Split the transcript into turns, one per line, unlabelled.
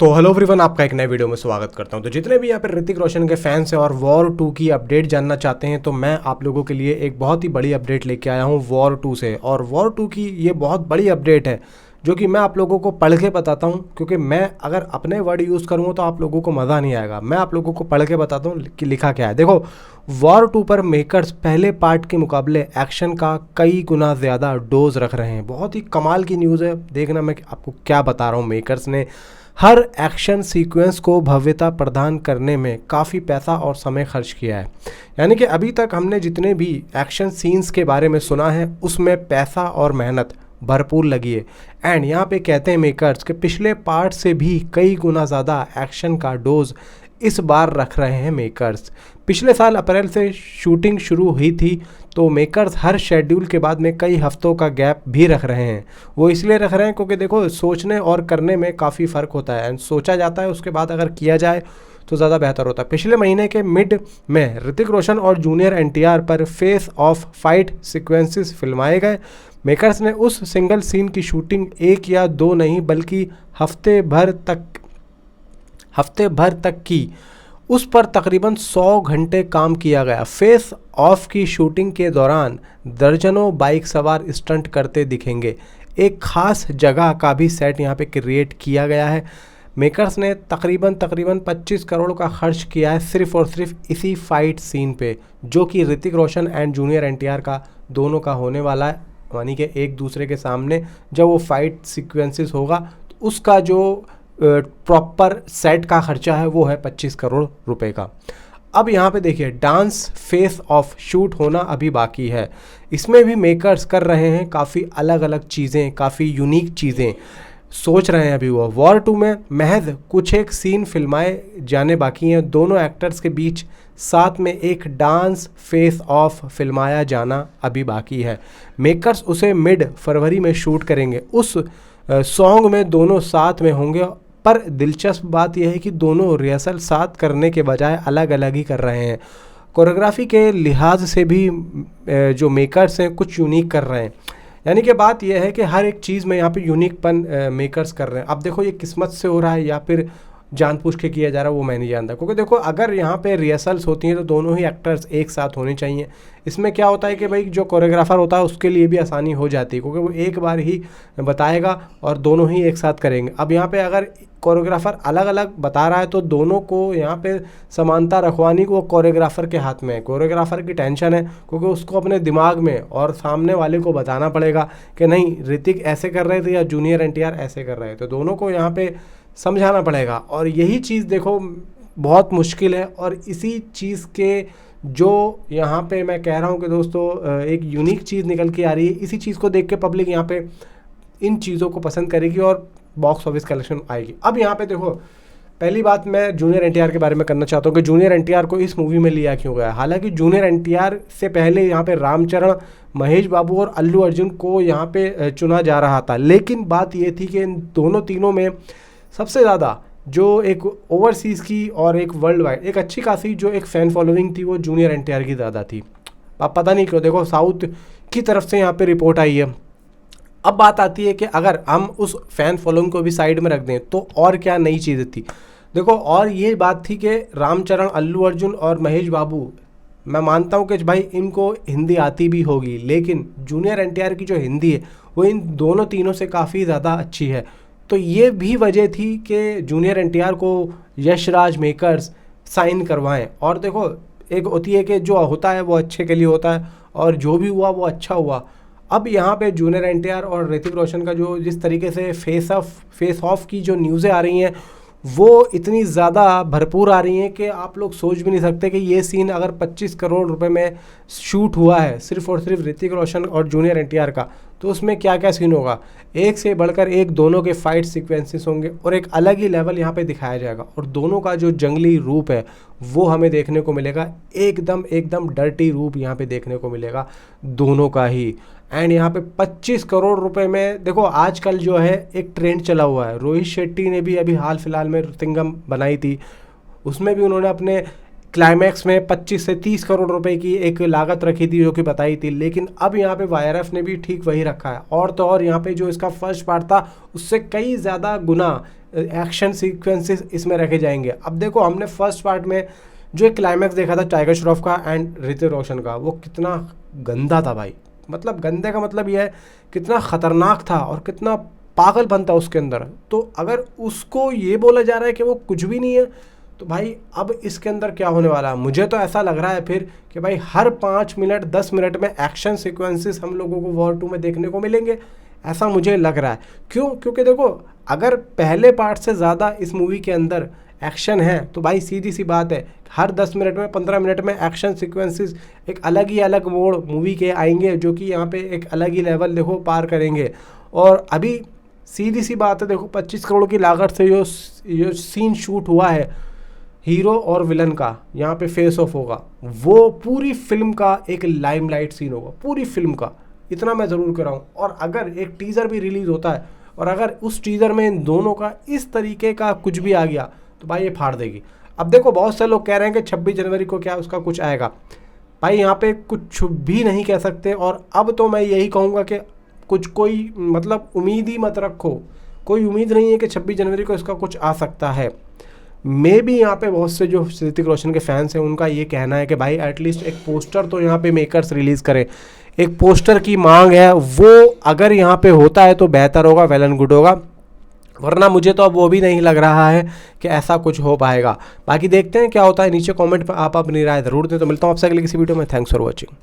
तो hello everyone, आपका एक नए वीडियो में स्वागत करता हूं। तो जितने भी यहाँ पर ऋतिक रोशन के फैंस हैं और वॉर 2 की अपडेट जानना चाहते हैं तो मैं आप लोगों के लिए एक बहुत ही बड़ी अपडेट लेके आया हूं वॉर 2 से। और वॉर 2 की ये बहुत बड़ी अपडेट है जो कि मैं आप लोगों को पढ़ के बताता हूं, क्योंकि मैं अगर अपने वर्ड यूज़ करूँगा तो आप लोगों को मज़ा नहीं आएगा। मैं आप लोगों को पढ़ के बताता हूँ कि लिखा क्या है। देखो, वॉर 2 पर मेकर्स पहले पार्ट के मुकाबले एक्शन का कई गुना ज़्यादा डोज रख रहे हैं। बहुत ही कमाल की न्यूज़ है, देखना मैं आपको क्या बता रहा हूँ। मेकर्स ने हर एक्शन सीक्वेंस को भव्यता प्रदान करने में काफ़ी पैसा और समय खर्च किया है। यानी कि अभी तक हमने जितने भी एक्शन सीन्स के बारे में सुना है उसमें पैसा और मेहनत भरपूर लगी है। एंड यहाँ पे कहते हैं मेकर्स के पिछले पार्ट से भी कई गुना ज़्यादा एक्शन का डोज इस बार रख रहे हैं मेकर्स। पिछले साल अप्रैल से शूटिंग शुरू हुई थी तो मेकर्स हर शेड्यूल के बाद में कई हफ्तों का गैप भी रख रहे हैं। वो इसलिए रख रहे हैं क्योंकि देखो, सोचने और करने में काफ़ी फ़र्क होता है। एंड सोचा जाता है, उसके बाद अगर किया जाए तो ज़्यादा बेहतर होता है। पिछले महीने के मिड में ऋतिक रोशन और जूनियर एनटीआर पर फेस ऑफ फाइट सीक्वेंसेस फिल्माए गए। मेकर्स ने उस सिंगल सीन की शूटिंग 1 या 2 नहीं बल्कि हफ्ते भर तक की। उस पर तकरीबन 100 घंटे काम किया गया। फेस ऑफ की शूटिंग के दौरान दर्जनों बाइक सवार स्टंट करते दिखेंगे। एक खास जगह का भी सेट यहाँ पे क्रिएट किया गया है। मेकर्स ने तकरीबन 25 करोड़ का खर्च किया है सिर्फ और सिर्फ इसी फाइट सीन पे, जो कि ऋतिक रोशन एंड जूनियर एनटीआर का दोनों का होने वाला है। यानी कि एक दूसरे के सामने जब वो फाइट सीक्वेंसेस होगा तो उसका जो प्रॉपर सेट का खर्चा है वो है 25 करोड़ रुपए का। अब यहाँ पे देखिए, डांस फेस ऑफ शूट होना अभी बाकी है। इसमें भी मेकर्स कर रहे हैं काफ़ी अलग अलग चीज़ें, काफ़ी यूनिक चीज़ें सोच रहे हैं अभी। वो वॉर 2 में महज कुछ एक सीन फिल्माए जाने बाकी हैं। दोनों एक्टर्स के बीच साथ में एक डांस फेस ऑफ फिल्माया जाना अभी बाकी है। मेकर्स उसे मिड फरवरी में शूट करेंगे। उस सॉन्ग में दोनों साथ में होंगे, पर दिलचस्प बात यह है कि दोनों रिहर्सल साथ करने के बजाय अलग अलग ही कर रहे हैं। कोरियोग्राफी के लिहाज से भी जो मेकर्स हैं कुछ यूनिक कर रहे हैं। यानी कि बात यह है कि हर एक चीज़ में यहाँ पे यूनिकपन मेकर्स कर रहे हैं। अब देखो, ये किस्मत से हो रहा है या फिर जानबूझ के किया जा रहा है वो मैं नहीं जानता, क्योंकि देखो, अगर यहाँ पे रिहर्सल्स होती हैं तो दोनों ही एक्टर्स एक साथ होने चाहिए। इसमें क्या होता है कि भाई जो कोरियोग्राफर होता है उसके लिए भी आसानी हो जाती है, क्योंकि वो एक बार ही बताएगा और दोनों ही एक साथ करेंगे। अब यहाँ पे अगर कोरियोग्राफर अलग अलग बता रहा है तो दोनों को यहाँ पे समानता रखवानी को कोरियोग्राफर के हाथ में है। कोरियोग्राफर की टेंशन है क्योंकि उसको अपने दिमाग में और सामने वाले को बताना पड़ेगा कि नहीं, ऋतिक ऐसे कर रहे थे या जूनियर एनटीआर ऐसे कर रहे थे। तो दोनों को यहाँ पे समझाना पड़ेगा और यही चीज़ देखो बहुत मुश्किल है। और इसी चीज़ के जो यहाँ पे मैं कह रहा हूँ कि दोस्तों एक यूनिक चीज़ निकल के आ रही है। इसी चीज़ को देख के पब्लिक यहाँ पे इन चीज़ों को पसंद करेगी और बॉक्स ऑफिस कलेक्शन आएगी। अब यहाँ पे देखो, पहली बात मैं जूनियर एनटीआर के बारे में करना चाहता हूँ कि जूनियर एनटीआर को इस मूवी में लिया क्यों गया। हालांकि जूनियर एनटीआर से पहले यहाँ पे रामचरण, महेश बाबू और अल्लू अर्जुन को यहाँ पे चुना जा रहा था, लेकिन बात ये थी कि इन दोनों तीनों में सबसे ज़्यादा जो एक ओवरसीज़ की और एक वर्ल्ड वाइड एक अच्छी खासी जो एक फ़ैन फॉलोइंग थी वो जूनियर एनटीआर की ज़्यादा थी। अब पता नहीं क्यों, देखो साउथ की तरफ से यहाँ पे रिपोर्ट आई है। अब बात आती है कि अगर हम उस फ़ैन फॉलोइंग को भी साइड में रख दें तो और क्या नई चीज़ थी। देखो, और ये बात थी कि रामचरण, अल्लू अर्जुन और महेश बाबू, मैं मानता हूँ कि भाई इनको हिंदी आती भी होगी, लेकिन जूनियर एनटीआर की जो हिंदी है वो इन दोनों तीनों से काफ़ी ज़्यादा अच्छी है। तो ये भी वजह थी कि जूनियर एनटीआर को यशराज मेकर्स साइन करवाएं। और देखो, एक होती है कि जो होता है वो अच्छे के लिए होता है और जो भी हुआ वो अच्छा हुआ। अब यहाँ पे जूनियर एनटीआर और ऋतिक रोशन का जो जिस तरीके से फेस ऑफ की जो न्यूज़ें आ रही हैं वो इतनी ज़्यादा भरपूर आ रही हैं कि आप लोग सोच भी नहीं सकते कि ये सीन अगर 25 करोड़ रुपए में शूट हुआ है सिर्फ और सिर्फ ऋतिक रोशन और जूनियर एनटीआर का, तो उसमें क्या क्या सीन होगा। एक से बढ़कर एक दोनों के फाइट सीक्वेंसेस होंगे और एक अलग ही लेवल यहाँ पे दिखाया जाएगा। और दोनों का जो जंगली रूप है वो हमें देखने को मिलेगा, एकदम डर्टी रूप यहाँ पे देखने को मिलेगा दोनों का ही। एंड यहाँ पे 25 करोड़ रुपए में देखो, आजकल जो है एक ट्रेंड चला हुआ है। रोहित शेट्टी ने भी अभी हाल फिलहाल में सिंघम बनाई थी, उसमें भी उन्होंने अपने क्लाइमैक्स में 25 से 30 करोड़ रुपए की एक लागत रखी थी जो कि बताई थी, लेकिन अब यहाँ पे वाईआरएफ ने भी ठीक वही रखा है। और तो और यहाँ पे जो इसका फर्स्ट पार्ट था उससे कई ज़्यादा गुना एक्शन सीक्वेंसेस इसमें रखे जाएंगे। अब देखो, हमने फर्स्ट पार्ट में जो एक क्लाइमैक्स देखा था टाइगर श्रॉफ का एंड ऋतिक रोशन का, वो कितना गंदा था भाई। मतलब गंदे का मतलब यह है कितना ख़तरनाक था और कितना पागलपन था उसके अंदर। तो अगर उसको ये बोला जा रहा है कि वो कुछ भी नहीं है, तो भाई अब इसके अंदर क्या होने वाला है? मुझे तो ऐसा लग रहा है फिर कि भाई हर 5 मिनट 10 मिनट में एक्शन सीक्वेंसेस हम लोगों को वॉर 2 में देखने को मिलेंगे, ऐसा मुझे लग रहा है। क्यों? क्योंकि देखो, अगर पहले पार्ट से ज़्यादा इस मूवी के अंदर एक्शन है तो भाई सीधी सी बात है, हर 10 मिनट में 15 मिनट में एक्शन सीक्वेंसेस एक अलग ही अलग मोड़ मूवी के आएंगे, जो कि यहाँ पे एक अलग ही लेवल देखो पार करेंगे। और अभी सीधी सी बात है, देखो 25 करोड़ की लागत से जो सीन शूट हुआ है हीरो और विलन का, यहाँ पे फेस ऑफ होगा, वो पूरी फिल्म का एक लाइमलाइट सीन होगा, पूरी फिल्म का। इतना मैं ज़रूर कर रहा हूँ। और अगर एक टीज़र भी रिलीज़ होता है और अगर उस टीज़र में इन दोनों का इस तरीके का कुछ भी आ गया तो भाई ये फाड़ देगी। अब देखो, बहुत से लोग कह रहे हैं कि 26 जनवरी को क्या उसका कुछ आएगा। भाई यहाँ पे कुछ भी नहीं कह सकते। और अब तो मैं यही कहूँगा कि कुछ कोई मतलब उम्मीद ही मत रखो, कोई उम्मीद नहीं है कि 26 जनवरी को इसका कुछ आ सकता है। मे भी यहाँ पे बहुत से जो ऋतिक रोशन के फैंस हैं उनका ये कहना है कि भाई एटलीस्ट एक पोस्टर तो यहाँ पे मेकर्स रिलीज़ करें, एक पोस्टर की मांग है, वो अगर यहाँ पे होता है तो बेहतर होगा, वेल एंड गुड होगा। वरना मुझे तो अब वो भी नहीं लग रहा है कि ऐसा कुछ हो पाएगा। बाकी देखते हैं क्या होता है। नीचे कमेंट पर आप अपनी राय ज़रूर दें। तो मिलता हूँ आपसे अगले किसी वीडियो में। Thanks for watching.